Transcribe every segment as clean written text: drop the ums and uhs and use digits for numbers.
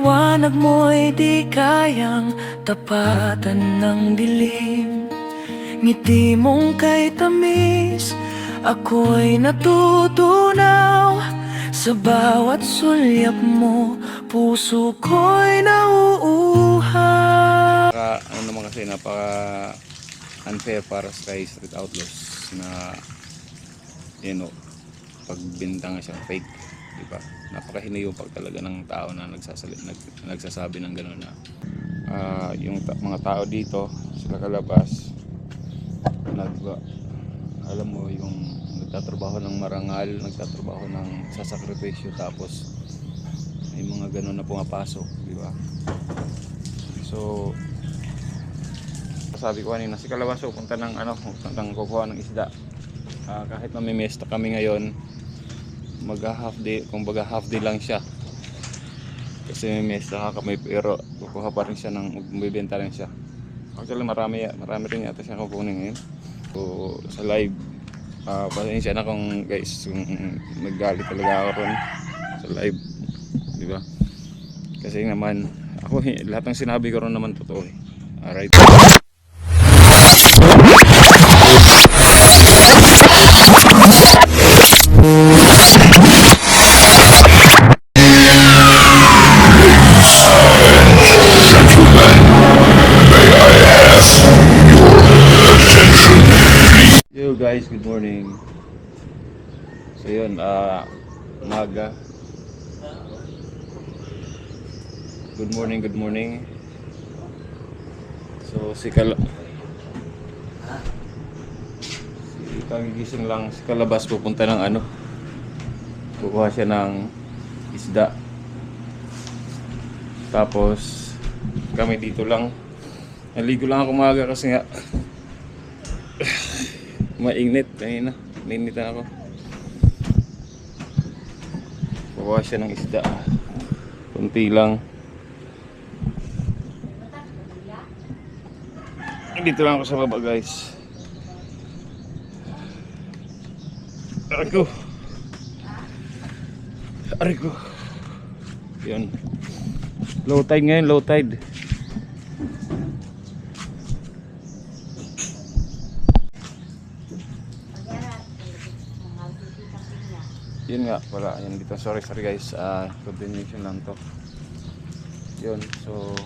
liwanag mo'y di kayang tapatan ng dilim. Ngiti mong kay tamis, ako'y natutunaw. Sa bawat sulyap mo, puso ko'y nauuhaw. Ano naman kasi napaka unfair para sa kay Street Outlaws na pagbinta nga siyang fake, di ba? Napakahinayupag talaga ng tao na nagsasabi ng gano'n na yung mga tao dito sa Calabas alam mo yung nagtatrabaho ng marangal, nagtatrabaho ng sasakripisyo, tapos may mga gano'n na pumapasok, di ba? So sabi ko kanina, si Calabas punta ng kukuha ng isda. Kahit mamimiesta kami ngayon, half day, kumbaga half day lang siya. Kasi mamimiesta kami, pero kukuha pa rin siya bibenta rin siya. Actually marami rin yata siya kukunin ngayon. So sa live, pasensya na kung guys, kung naggalit talaga ako ron sa live, di ba? Kasi naman ako, lahat ng sinabi ko ron naman totoo eh. Alright. Yo guys, good morning. So yun, umaga. Good morning. So kagigising lang, si Calabas pupunta ng kukuha siya ng isda. Tapos kami dito lang, naligo lang ako umaga kasi nga mainit, nainitan ako. Kukuha siya ng isda, kunti lang. Dito lang ako sa baba guys. Aray ko. Yun. Low tide ngayon, low tide. Yun nga wala, yan dito. Sorry guys, continuation lang to. Yun, so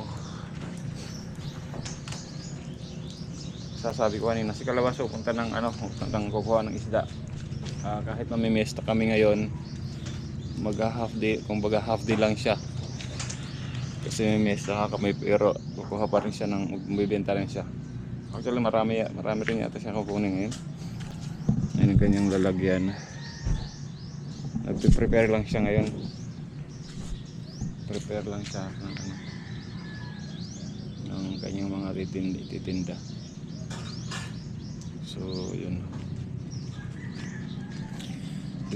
sasabi ko kanina, si Calabas punta ng kukuha ng isda. Kahit mamimiesta kami ngayon, half day, kumbaga half day lang siya. Kasi mamimiesta kami, pero kukuha pa rin siya bibenta rin siya. Actually marami rin yata siya kukunin ngayon. Ayun ang kanyang lalagyan. Nagpe-prepare lang siya ngayon. Prepare lang siya ng kanyang mga titinda. So yun.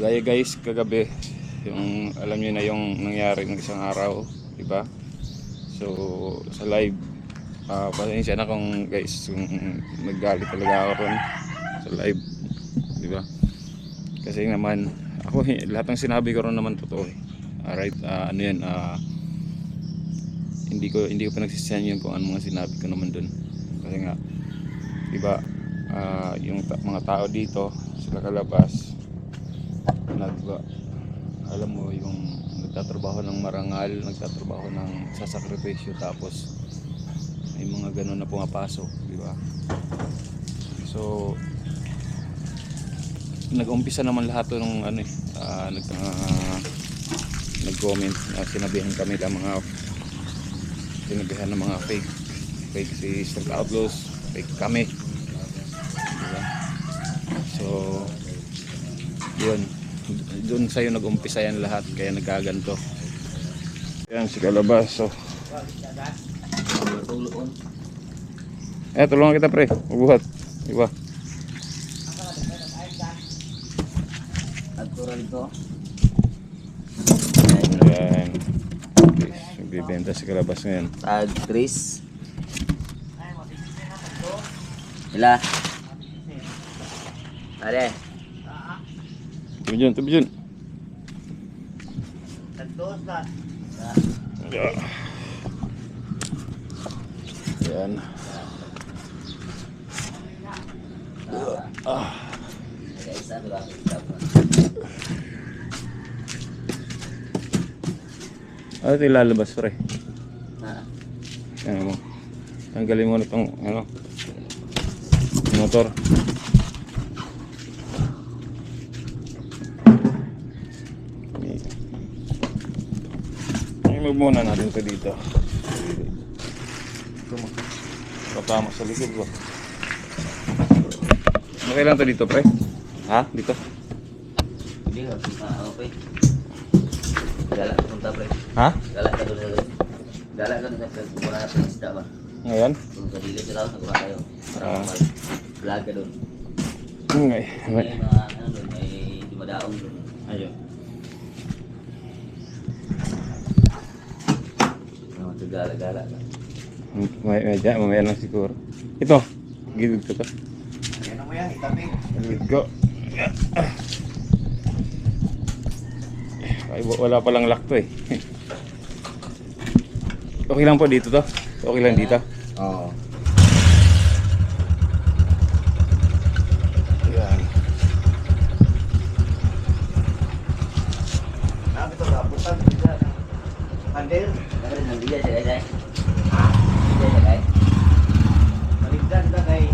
Gaya guys, kagabi yung alam niyo na yung nangyari ng isang araw, di ba? So sa live, pasensya na kung guys, kung naggalit talaga ako ron sa live, di ba? Kasi naman ako, lahat ng sinabi ko ron naman totoo eh. Alright, hindi ko pinagsisihan yun kung ano mga sinabi ko naman dun. Kasi nga, di ba, yung mga tao dito sa Calabas, alam mo yung nagtatrabaho ng marangal, nagtatrabaho ng sasakripisyo, tapos may mga ganun na pumapasok, di ba? So nag-umpisa naman lahat ng nag-comment, sinabihan ng mga fake si Street Outlaws, fake kami, diba? So yun, doon sa'yo nag-umpisa yan lahat, kaya nagkaganto. Yan si Calabas. So tulungan kita pre, magbuhat, diba? Ayan, nagbibenta si Calabas ngayon. Tag Tris. Ila. Are. Tubi dyan. Tagdos ka. Yan. Isa, diba? Ano ito ilalabas, pre? Na. Ano mo? Tanggalin mo na itong ano, motor. I-move muna natin ito dito. Patama sa likod ba? Okay lang ito dito, pre? Ha? Dito? Hindi ka, ano pa eh. Galak ka punta pre. Ha? Galak ka doon sa doon. Galak ka doon sa kumura natin isda ba? Ngayon? Kung sa dilit ka tawag, nagura tayo. Para vlog ka doon. Ngay. May mga ano doon, may dumadaong doon. Ayun. Ano, ito galak-galak ka. Mamaya lang siguro. Ito. Gilid ko to. Ano mo yan, itabi. Gilid ko. Ay, wala palang lock to eh. Okay lang po dito to? Okay lang dito? Oo. Yan. Nabi ito, kaputan. Pandel. Nabi rin, nandiya siya guys. Nandiya siya guys. Maligdan ka kay.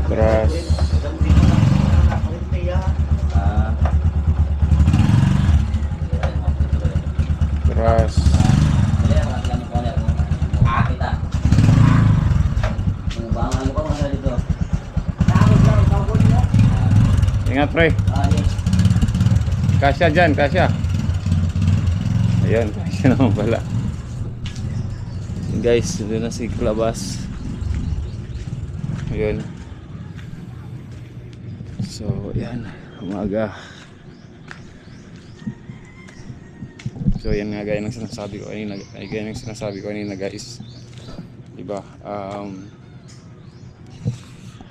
Tras. Tras. Ingat pre. Kasya dyan, kasya. Ayun, kasya naman pala. Guys, doon na si Kulabas. Ayun. So, yan. Umaga. So, yan nga gaya ng sinasabi ko kanina, guys. Diba?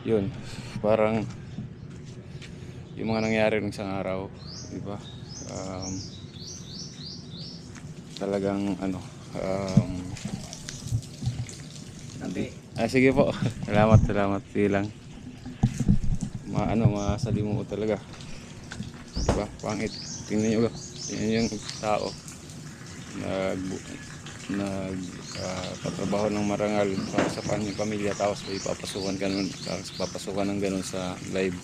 Yun. Parang yung mga nangyari ng isang araw, diba? Talagang ano, sige po. Salamat bilang masalimuot talaga. Diba? Pangit. Tingnan nyo yung tao patrabaho ng marangal para sa kanyang pamilya, tapos may papasukan ng ganun sa live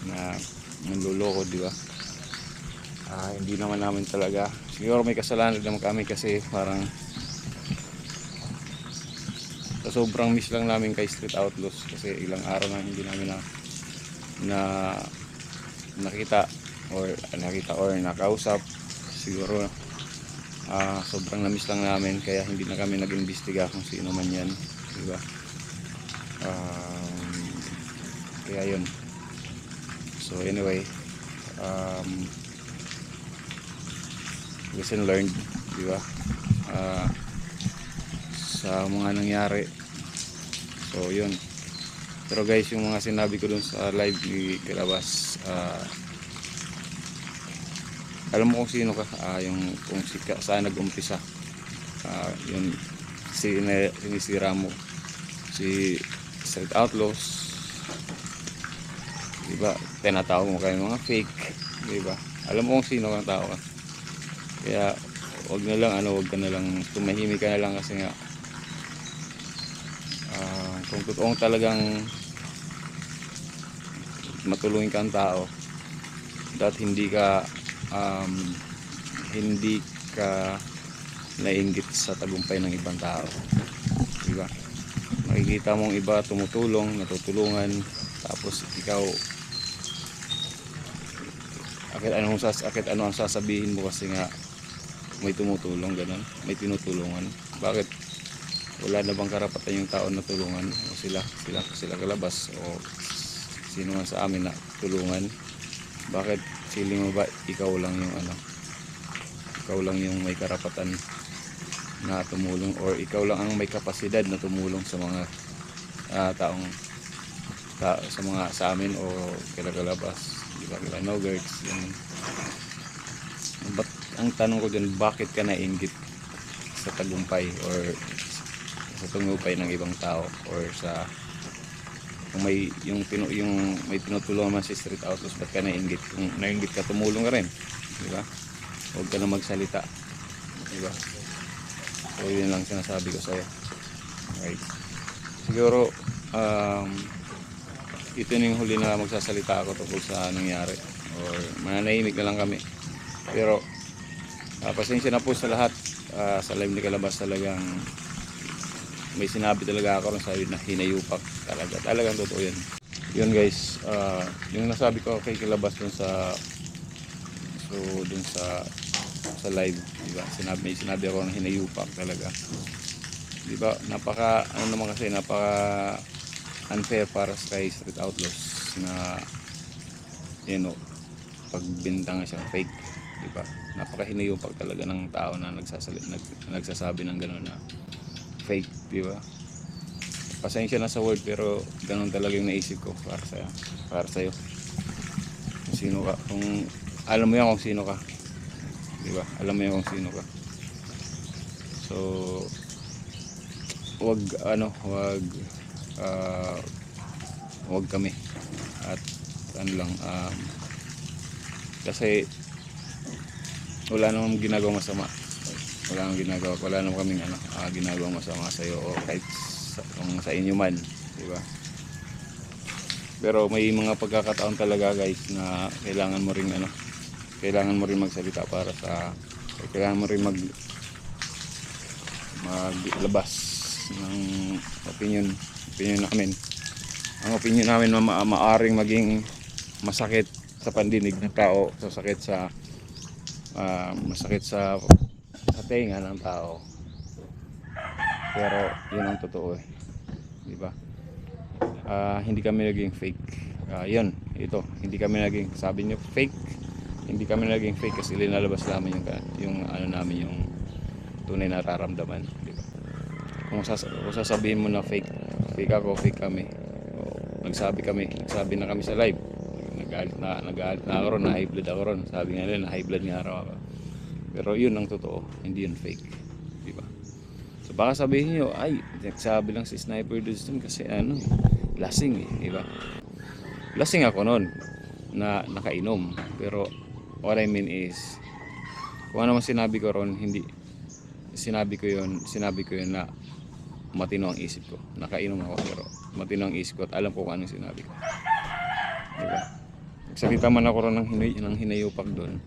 na manluloko, di ba? Hindi naman namin talaga, siguro may kasalanan naman kami kasi parang sobrang miss lang namin kay Street Outlaws kasi ilang araw na hindi namin nakita or nakausap. Siguro sobrang na-miss lang namin kaya hindi na kami nag-imbestiga kung sino man yan, di ba? Kaya yun. So anyway, lesson learned, di ba? Sa mga nangyari. So yun. Pero guys, yung mga sinabi ko dun sa live ni Kulabas, alam mo kung sino ka, kung saan nag-umpisa. Yun, sinisira mo si Street Outlaws, diba? Tinatawag mo kayo mga fake, diba? Alam mo kung sino kang tao ka. Kaya wag ka na lang tumahimik ka na lang kasi nga kung totoong talagang matulungin ka ang tao, dapat hindi ka nainggit sa tagumpay ng ibang tao, diba? Makikita mong iba tumutulong, natutulungan, tapos ikaw akit ano ang sasabihin mo kasi nga may tumutulong, ganun, may tinutulungan. Bakit wala na bang karapatan yung tao na tulungan, o sila Kulabas o sino man sa amin na tulungan? Bakit feeling mo ba ikaw lang yung may karapatan na tumulong, or ikaw lang ang may kapasidad na tumulong sa mga sa amin o kila Kulabas, di ba, kila Nogerts, ang tanong ko dyan, bakit ka nainggit sa tagumpay or sa tagumpay ng ibang tao, or sa kung may yung may tinutulungan man si Street Outlaws, ba't ka nainggit? Kung nainggit ka, tumulong ka rin, di ba? Huwag ka na magsalita, di ba? So yun lang sinasabi ko sa'yo. Okay. Siguro ito na yung huli na magsasalita ako tungkol sa nangyari, or mananahimik na lang kami. Pero pasensya na po sa lahat. Sa live ni Kalabas talagang may sinabi talaga ako rin, sabi na hinayupak talaga. Talagang totoo yan. Yun guys, yung nasabi ko kay Kalabas dun sa live, diba? May sinabi ako ng hinayupak talaga. Diba? Napaka unfair para sa Street Outlaws na pagbintangan siyang fake, diba? Napaka hinayupak talaga ng tao na nagsasabi ng gano'n na fake, diba? Pasensya na sa word, pero gano'n talaga yung naisip ko para sa'yo. Kung sino ka, kung alam mo yan kung sino ka, diba? Alam mo yan kung sino ka. So wag kami, at kasi wala namang ginagawang masama, wala namang kaming ginagawang masama sa iyo, o kahit kung sa inyo man, di ba? Pero may mga pagkakataon talaga guys na kailangan mo ring magsalita kailangan mo ring maglabas ng opinion namin. Ang opinion namin maaring maging masakit sa pandinig ng tao, masakit sa tenga ng tao. Pero yun ang totoo di ba? Hindi kami naging fake. Hindi kami naging, sabi niyo fake. Hindi kami naging fake kasi linalabas namin yung namin, yung tunay na nararamdaman, di ba? Kung sasabihin mo na fake ako, fake kami. Nagsabi na kami sa live. Nagalit na ako ron, na high blood ako ron. Sabi nga nila, na high blood nga araw ako. Pero yun ang totoo, hindi yun fake, di ba? So baka sabihin niyo, ay, nagsabi lang si Sniper Dustin kasi lasing di ba? Lasing ako noon na nakainom, pero what I mean is, kung ano man sinabi ko ron, sinabi ko yun na matino ang isip ko. Nakainom ako pero matino ang isip ko at alam ko kung anong sinabi ko, diba? Nagsalita man ako ron ng hinayupak doon,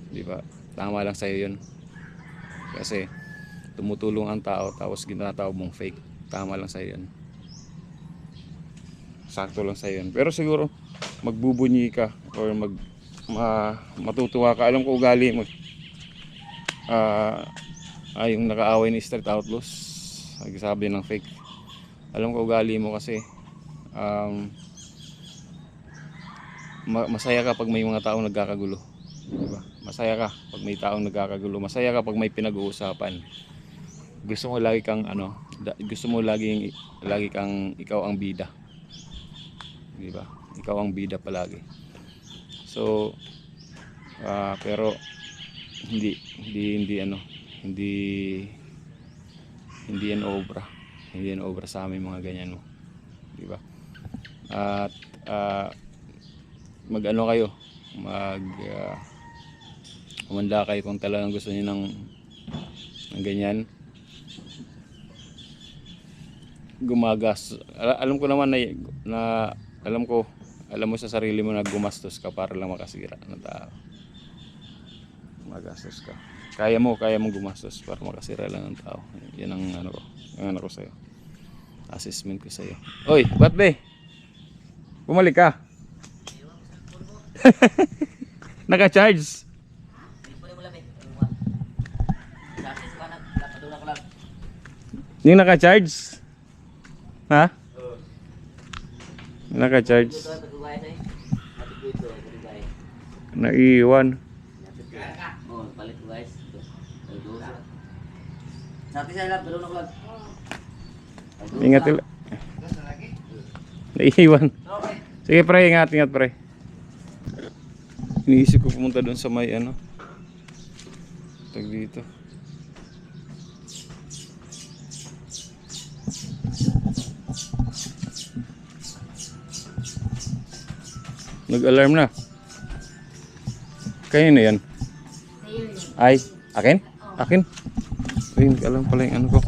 diba? Tama lang sa'yo yun, kasi tumutulong ang tao tapos ginatawag mong fake. Tama lang sa'yo yun, sakto lang sa'yo yun. Pero siguro magbubunyi ka or matutuwa ka. Alam ko ugali mo, yung nakaaway ni Street Outlaws, nagsabi ng fake. Alam ko ugali mo kasi masaya ka pag may mga taong nagkakagulo, diba? Masaya ka pag may taong nagkakagulo, masaya ka pag may pinag-uusapan. Gusto mo lagi kang ikaw ang bida, diba? Ikaw ang bida palagi. So pero hindi yan obra sa amin mga ganyan mo, di ba? At umanda kayo kung talagang gusto niyo ng ganyan, gumagas. Alam ko naman na alam mo sa sarili mo na gumastos ka para lang makasira ng tao. Magastos ka. Kaya mo gumastos para makasira lang ng tao. Yan ang ano ko sa'yo. Assessment ko sa'yo. Oy, ba't be? Bumalik ka. Naka-charge. Yung naka-charge? Ha? Naka-charge. Naiiwan. Palit ko guys. Sakti saya lang, tulungan ko lang. Ingat sila. Naiiwan. Sige pre, ingat pre. Iniisip ko pumunta doon sa may Tag dito. Nag-alarm na. Kayo na yan? Ay, akin? Akin? Ayun, alam pala yung ano ko.